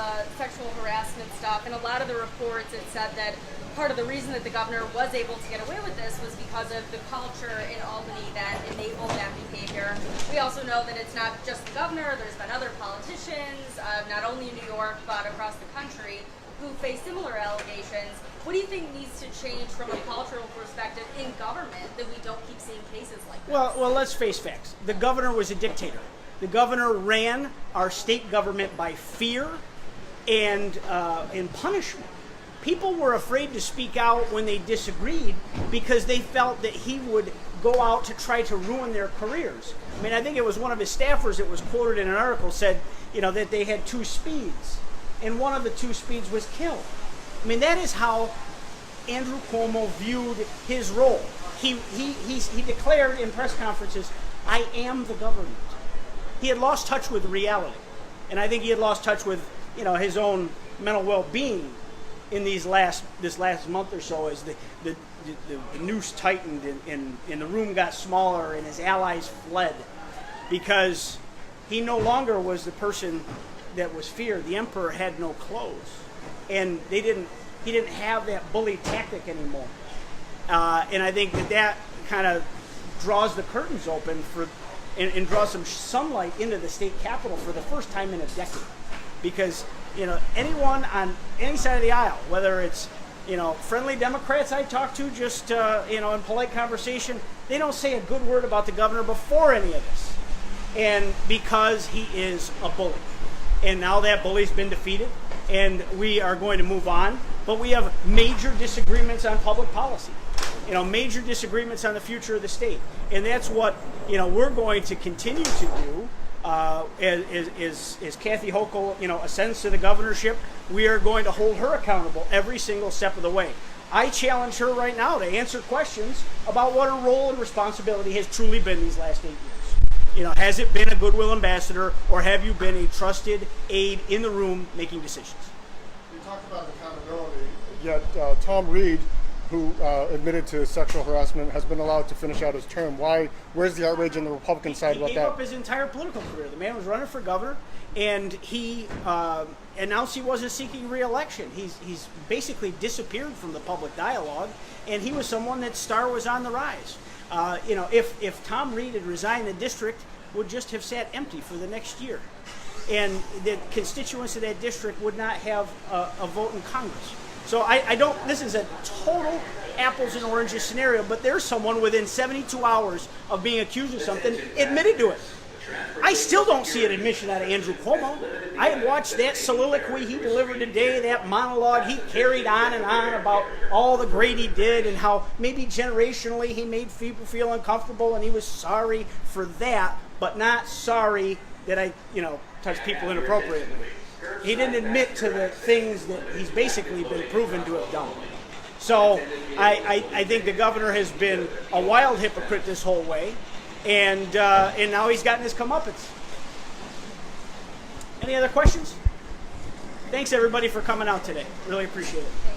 the sexual harassment stuff, and a lot of the reports, it said that part of the reason that the governor was able to get away with this was because of the culture in Albany that enabled that behavior. We also know that it's not just the governor. There's been other politicians, not only in New York, but across the country, who face similar allegations. What do you think needs to change from a cultural perspective in government that we don't keep seeing cases like this? Well, let's face facts. The governor was a dictator. The governor ran our state government by fear and punishment. People were afraid to speak out when they disagreed because they felt that he would go out to try to ruin their careers. I mean, I think it was one of his staffers that was quoted in an article said, that they had two speeds, and one of the two speeds was killed. I mean, that is how Andrew Cuomo viewed his role. He declared in press conferences, "I am the government." He had lost touch with reality, and I think he had lost touch with his own mental well-being in this last month or so, as the noose tightened and the room got smaller and his allies fled, because he no longer was the person that was feared. The emperor had no clothes, and he didn't have that bully tactic anymore. And I think that kind of draws the curtains open and draws some sunlight into the state capitol for the first time in a decade, because anyone on any side of the aisle, whether it's friendly Democrats I talk to just in polite conversation, they don't say a good word about the governor before any of this, and because he is a bully. And now that bully's been defeated, and we are going to move on. But we have major disagreements on public policy, major disagreements on the future of the state, and that's what we're going to continue to do. As Kathy Hochul, ascends to the governorship, we are going to hold her accountable every single step of the way. I challenge her right now to answer questions about what her role and responsibility has truly been these last 8 years. Has it been a goodwill ambassador, or have you been a trusted aide in the room making decisions? You talked about accountability, yet Tom Reed, who admitted to sexual harassment, has been allowed to finish out his term. Where's the outrage on the Republican side about that? He gave up his entire political career. The man was running for governor, and he announced he wasn't seeking re-election. He's basically disappeared from the public dialogue, and he was someone that star was on the rise. If Tom Reed had resigned, the district would just have sat empty for the next year, and the constituents of that district would not have a vote in Congress. So I don't. This is a total apples and oranges scenario. But there's someone within 72 hours of being accused of something admitted to it. I still don't see an admission out of Andrew Cuomo. I watched that soliloquy he delivered today, that monologue he carried on and on about all the great he did and how maybe generationally he made people feel uncomfortable, and he was sorry for that, but not sorry that I, touched people inappropriately. He didn't admit to the things that he's basically been proven to have done. So I think the governor has been a wild hypocrite this whole way. And now he's gotten his comeuppance. Any other questions? Thanks, everybody, for coming out today. Really appreciate it.